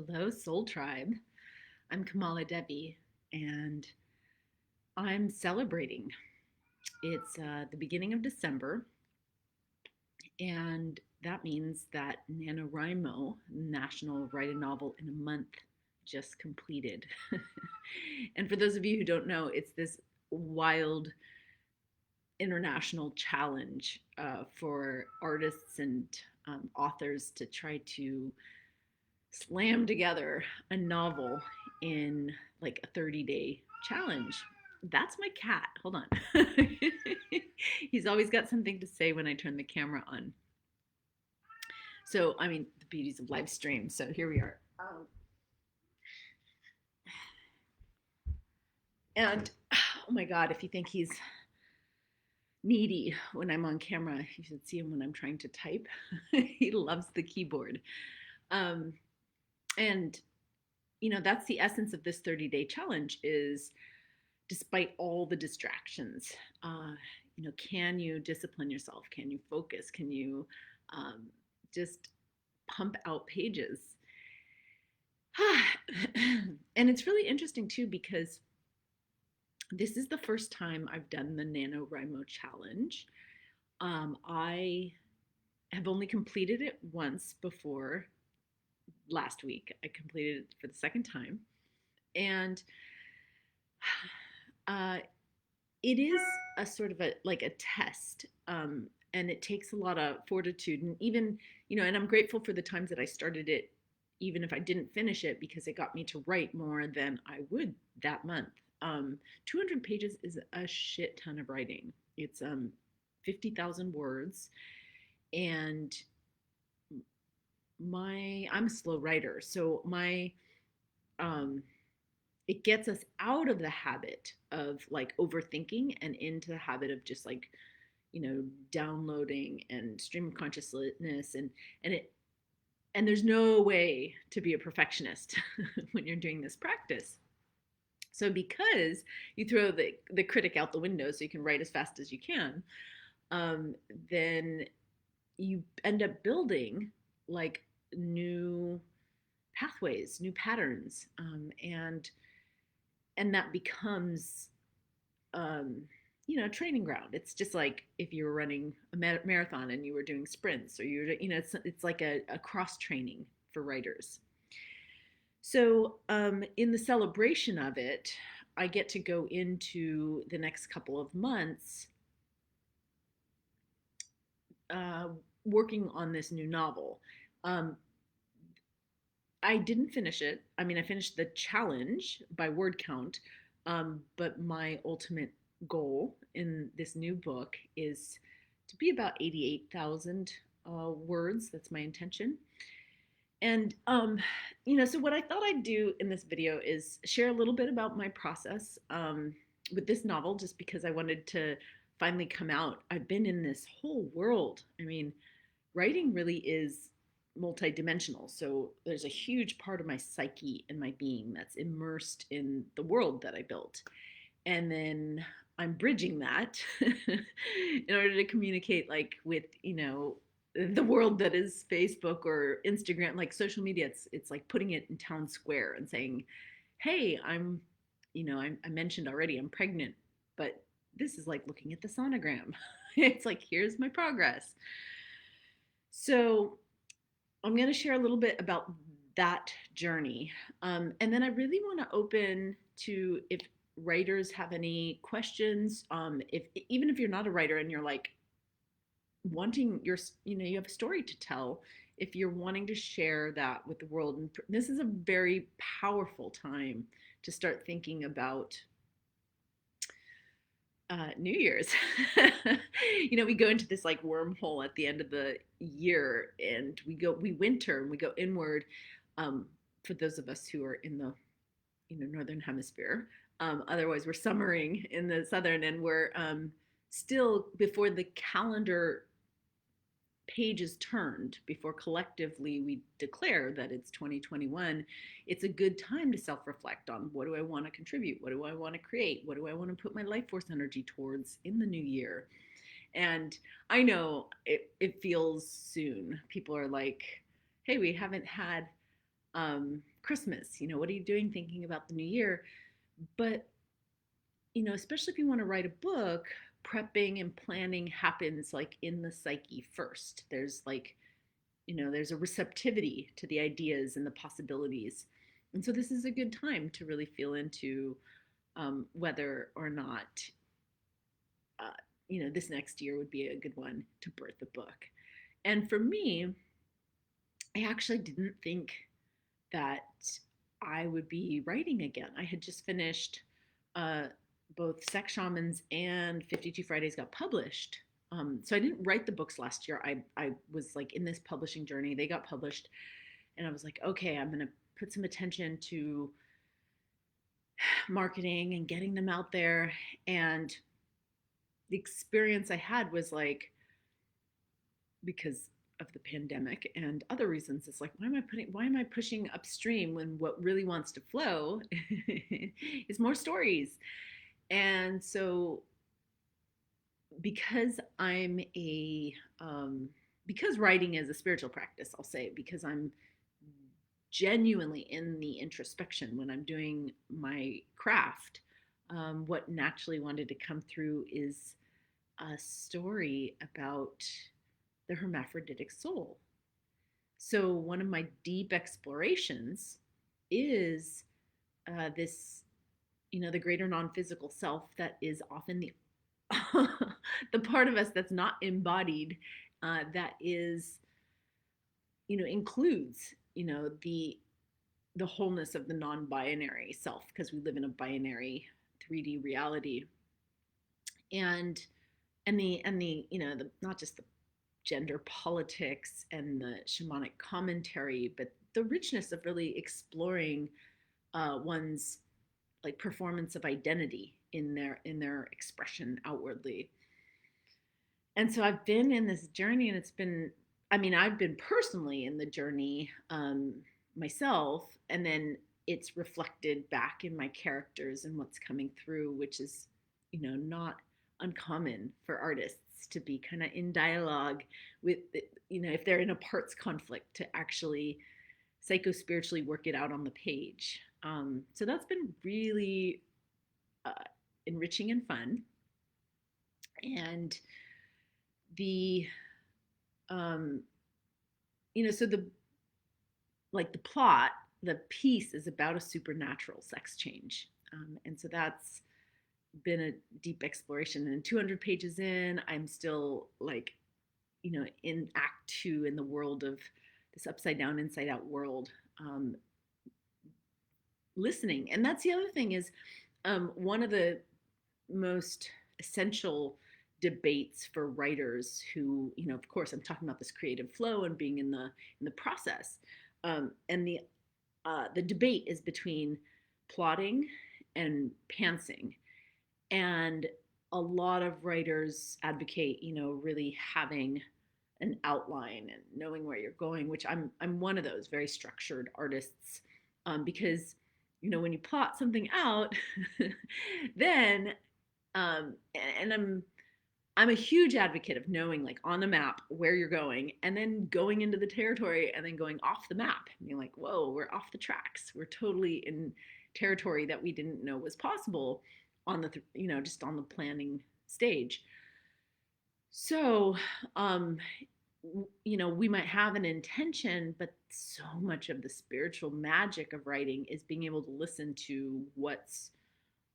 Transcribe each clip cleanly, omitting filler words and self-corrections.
Hello, Soul Tribe. I'm KamalaDevi, and I'm celebrating. It's the beginning of December, and that means that NaNoWriMo, National Write a Novel in a Month, just completed. And for those of you who don't know, it's this wild international challenge for artists and authors to try to slam together a novel in like a 30-day challenge. That's my cat. Hold on. He's always got something to say when I turn the camera on. So, I mean, the beauties of live stream. So here we are. And oh my God, if you think he's needy when I'm on camera, you should see him when I'm trying to type. He loves the keyboard. Um, and that's the essence of this 30-day challenge is despite all the distractions, can you discipline yourself? Can you focus? Can you just pump out pages? And it's really interesting too, because this is the first time I've done the NaNoWriMo challenge. I have only completed it once before last week. I completed it for the second time. And it is a sort of a test, and it takes a lot of fortitude, and even and I'm grateful for the times that I started it even if I didn't finish it, because it got me to write more than I would that month. 200 pages is a shit ton of writing. It's 50,000 words, and I'm a slow writer, so my it gets us out of the habit of like overthinking and into the habit of just like downloading and stream of consciousness, and there's no way to be a perfectionist when you're doing this practice. So because you throw the critic out the window so you can write as fast as you can, then you end up building like new pathways, new patterns, and that becomes a training ground. It's just like if you were running a marathon and you were doing sprints, or it's like a cross training for writers. So in the celebration of it, I get to go into the next couple of months working on this new novel. I didn't finish it. I mean, I finished the challenge by word count, but my ultimate goal in this new book is to be about 88,000 words. That's my intention. And, so what I thought I'd do in this video is share a little bit about my process with this novel, just because I wanted to finally come out. I've been in this whole world. I mean, writing really is multidimensional. So there's a huge part of my psyche and my being that's immersed in the world that I built. And then I'm bridging that in order to communicate like with, the world that is Facebook or Instagram, like social media. It's like putting it in town square and saying, hey, I mentioned already I'm pregnant, but this is like looking at the sonogram. It's like, here's my progress. So I'm going to share a little bit about that journey. And then I really want to open to if writers have any questions. Even if you're not a writer and you're like wanting you have a story to tell, if you're wanting to share that with the world. And this is a very powerful time to start thinking about New Year's. We go into this like wormhole at the end of the year, and we winter and we go inward. For those of us who are in the northern hemisphere, otherwise we're summering in the southern, and we're still before the calendar page is turned, before collectively we declare that it's 2021. It's a good time to self-reflect on, what do I want to contribute? What do I want to create? What do I want to put my life force energy towards in the new year? And I know it feels soon. People are like, hey, we haven't had Christmas, what are you doing thinking about the new year? But, especially if you want to write a book, prepping and planning happens like in the psyche first. There's like, there's a receptivity to the ideas and the possibilities. And so this is a good time to really feel into whether or not, uh, this next year would be a good one to birth a book. And for me, I actually didn't think that I would be writing again. I had just finished uh, both Sex Shamans and 52 Fridays got published. So I didn't write the books last year. I was like in this publishing journey. They got published, and I was like, okay, I'm gonna put some attention to marketing and getting them out there. And the experience I had was like, because of the pandemic and other reasons, it's like, why am I pushing upstream when what really wants to flow is more stories? And so because I'm a because writing is a spiritual practice, I'll say, because I'm genuinely in the introspection when I'm doing my craft, what naturally wanted to come through is a story about the hermaphroditic soul. So one of my deep explorations is this, the greater non-physical self that is often the the part of us that's not embodied, that is, includes, the wholeness of the non-binary self, because we live in a binary 3D reality. And the not just the gender politics and the shamanic commentary, but the richness of really exploring one's like performance of identity in their expression outwardly. And so I've been in this journey, and I've been personally in the journey myself, and then it's reflected back in my characters and what's coming through, which is, not uncommon for artists to be kind of in dialogue with, if they're in a parts conflict, to actually psycho-spiritually work it out on the page. So that's been really uh, enriching and fun. And the um so the plot, the piece is about a supernatural sex change, and so that's been a deep exploration. And 200 pages in, I'm still like, in act 2 in the world of this upside down inside out world, listening. And that's the other thing is, one of the most essential debates for writers who, of course, I'm talking about this creative flow and being in the process, and the debate is between plotting and pantsing. And a lot of writers advocate, really having an outline and knowing where you're going, which I'm one of those very structured artists, because when you plot something out, then and I'm a huge advocate of knowing, like, on the map where you're going, and then going into the territory, and then going off the map and being like, whoa, we're off the tracks, we're totally in territory that we didn't know was possible on the just on the planning stage. So we might have an intention, but so much of the spiritual magic of writing is being able to listen to what's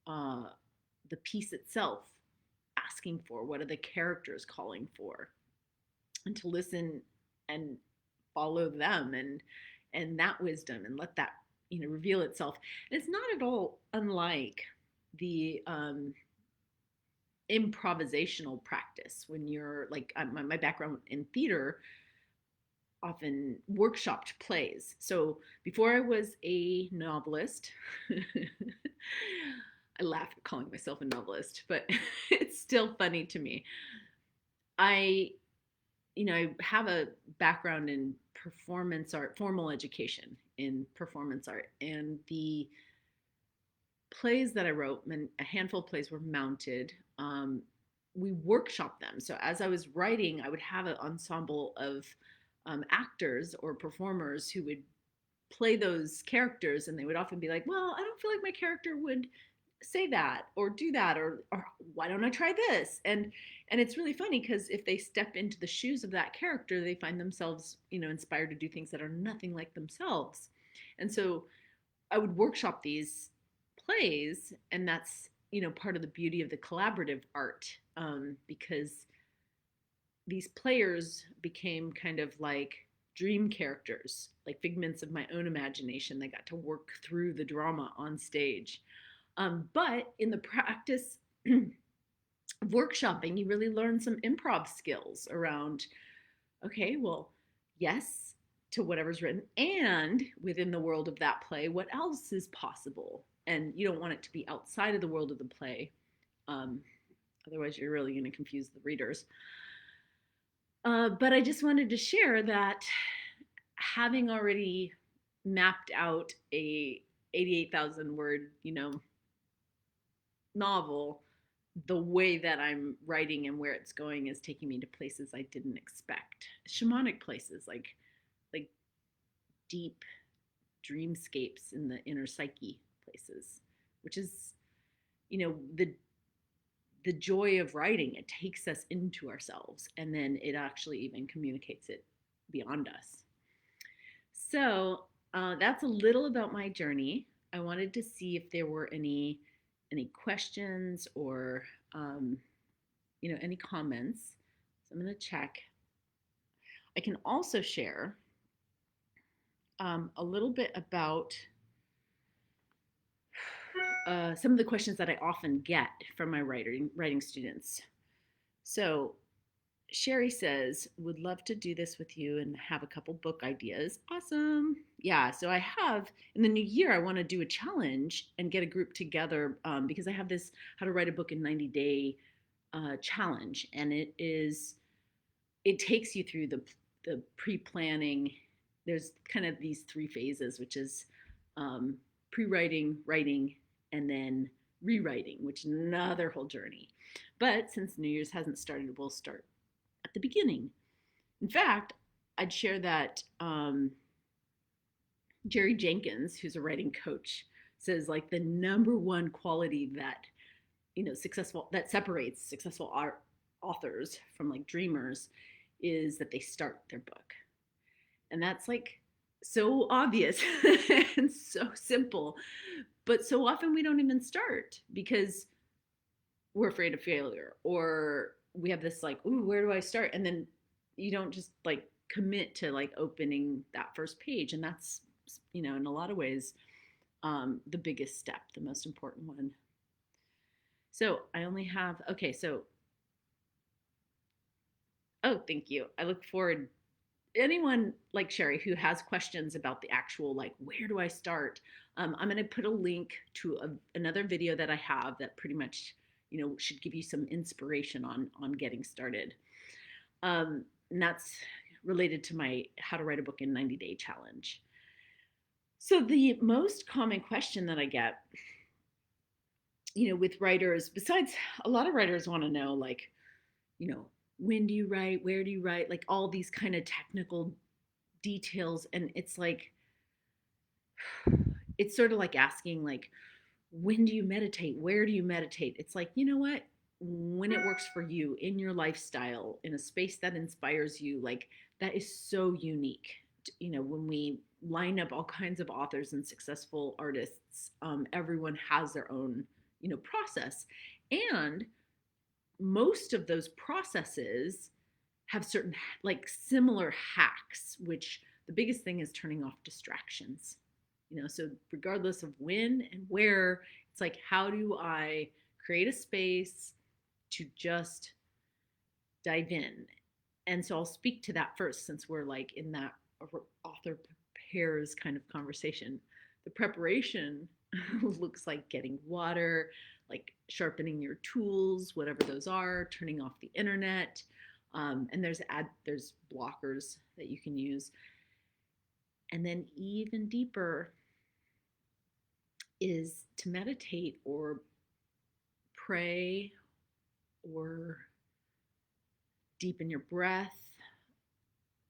uh, the piece itself asking for, what are the characters calling for, and to listen and follow them, and that wisdom, and let that reveal itself. And it's not at all unlike the improvisational practice when you're like, my background in theater often workshopped plays. So before I was a novelist, I laugh at calling myself a novelist, but it's still funny to me. I have a background in performance art, formal education in performance art, and the plays that I wrote, and a handful of plays were mounted. We workshopped them. So as I was writing, I would have an ensemble of actors or performers who would play those characters, and they would often be like, well, I don't feel like my character would say that or do that, or why don't I try this? And it's really funny because if they step into the shoes of that character, they find themselves, inspired to do things that are nothing like themselves. And so I would workshop these plays, and that's, part of the beauty of the collaborative art, because these players became kind of like dream characters, like figments of my own imagination. They got to work through the drama on stage. But in the practice of workshopping, you really learn some improv skills around, okay, well, yes, to whatever's written, and within the world of that play, what else is possible? And you don't want it to be outside of the world of the play. Um, Otherwise, you're really going to confuse the readers. But I just wanted to share that having already mapped out a 88,000 word, novel, the way that I'm writing and where it's going is taking me to places I didn't expect. Shamanic places, like deep dreamscapes in the inner psyche places, which is, the joy of writing. It takes us into ourselves, and then it actually even communicates it beyond us. So that's a little about my journey. I wanted to see if there were any questions or any comments. So I'm going to check. I can also share a little bit about some of the questions that I often get from my writing students. So Sherry says, would love to do this with you and have a couple book ideas. Awesome. Yeah, so I have, in the new year, I want to do a challenge and get a group together, because I have this how to write a book in 90-day challenge. And it takes you through the pre-planning. There's kind of these three phases, which is pre-writing, writing, and then rewriting, which is another whole journey. But since New Year's hasn't started, we'll start at the beginning. In fact, I'd share that Jerry Jenkins, who's a writing coach, says like the number one quality that that separates successful authors from like dreamers is that they start their book. And that's like so obvious and so simple, but so often we don't even start because we're afraid of failure, or we have this like, ooh, where do I start? And then you don't just like commit to like opening that first page. And that's, in a lot of ways, the biggest step, the most important one. So I only have, okay, so, oh, thank you. I look forward, anyone like Sherry who has questions about the actual, like, where do I start? I'm going to put a link to another video that I have that pretty much, should give you some inspiration on getting started. And that's related to my how to write a book in 90-day challenge. So the most common question that I get, with writers, besides a lot of writers want to know, like, when do you write? Where do you write? Like all these kind of technical details. And it's like, it's sort of like asking, like, when do you meditate? Where do you meditate? It's like, you know what? When it works for you in your lifestyle, in a space that inspires you, like that is so unique. When we line up all kinds of authors and successful artists, everyone has their own, process. And most of those processes have certain like similar hacks, which the biggest thing is turning off distractions. So regardless of when and where, it's like, how do I create a space to just dive in? And so I'll speak to that first, since we're like in that author prepares kind of conversation. The preparation looks like getting water, like sharpening your tools, whatever those are, turning off the internet. And there's blockers that you can use. And then even deeper is to meditate or pray or deepen your breath,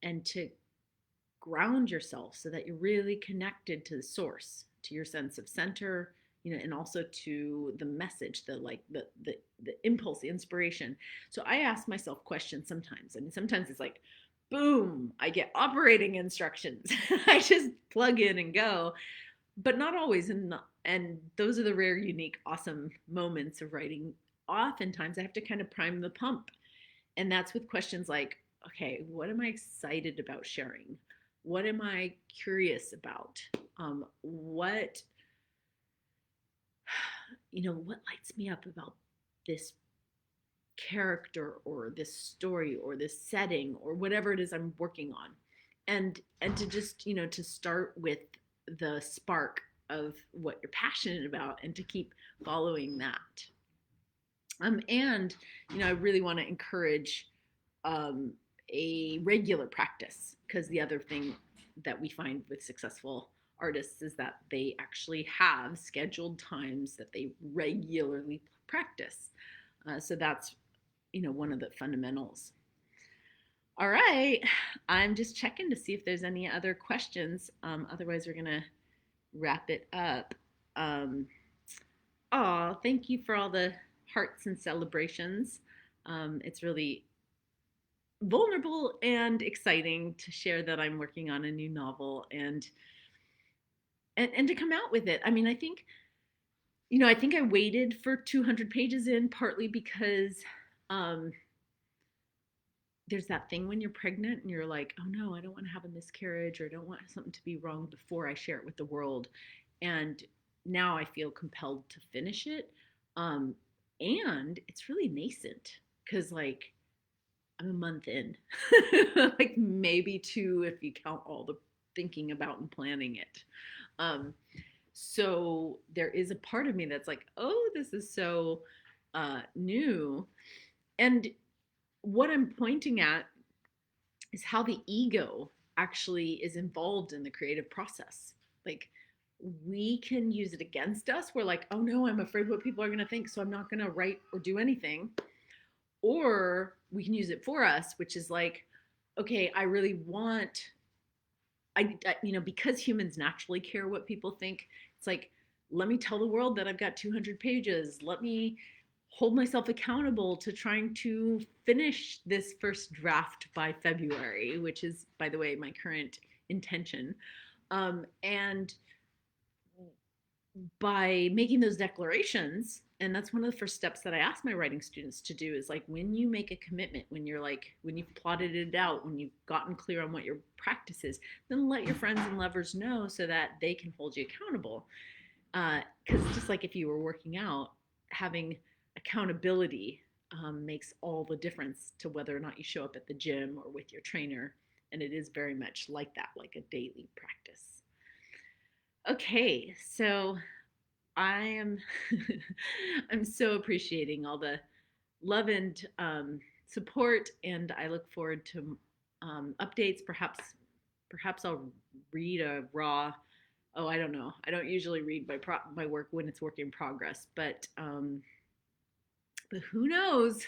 and to ground yourself so that you're really connected to the source, to your sense of center, and also to the message, the impulse, the inspiration. So I ask myself questions sometimes. I mean, sometimes it's like, boom, I get operating instructions. I just plug in and go, but not always. And those are the rare, unique, awesome moments of writing. Oftentimes I have to kind of prime the pump. And that's with questions like, okay, what am I excited about sharing? What am I curious about? What what lights me up about this character or this story or this setting or whatever it is I'm working on? And to just, to start with the spark of what you're passionate about and to keep following that. And I really want to encourage a regular practice, because the other thing that we find with successful artists is that they actually have scheduled times that they regularly practice. So that's one of the fundamentals. All right, I'm just checking to see if there's any other questions. Otherwise, we're gonna wrap it up. Thank you for all the hearts and celebrations. It's really vulnerable and exciting to share that I'm working on a new novel and to come out with it. I mean, I think I waited for 200 pages in, partly because there's that thing when you're pregnant and you're like, oh no, I don't want to have a miscarriage, or I don't want something to be wrong before I share it with the world. And now I feel compelled to finish it. And it's really nascent because, like, I'm a month in, like maybe two if you count all the thinking about and planning it. So there is a part of me that's like, oh, this is so new. And what I'm pointing at is how the ego actually is involved in the creative process. Like, we can use it against us. We're like, oh no, I'm afraid what people are going to think, so I'm not going to write or do anything. Or we can use it for us, which is like, okay, I really want, because humans naturally care what people think. It's like, let me tell the world that I've got 200 pages. Let me hold myself accountable to trying to finish this first draft by February, which is, by the way, my current intention. And by making those declarations, and that's one of the first steps that I ask my writing students to do, is like, when you make a commitment, when you've plotted it out, when you've gotten clear on what your practice is, then let your friends and lovers know so that they can hold you accountable. Because just like if you were working out, having accountability makes all the difference to whether or not you show up at the gym or with your trainer. And it is very much like that, like a daily practice. Okay, so I am I'm so appreciating all the love and support, and I look forward to updates. Perhaps I'll read a raw. Oh, I don't know. I don't usually read my work when it's work in progress, but who knows?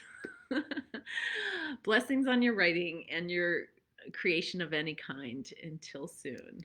Blessings on your writing and your creation of any kind. Until soon.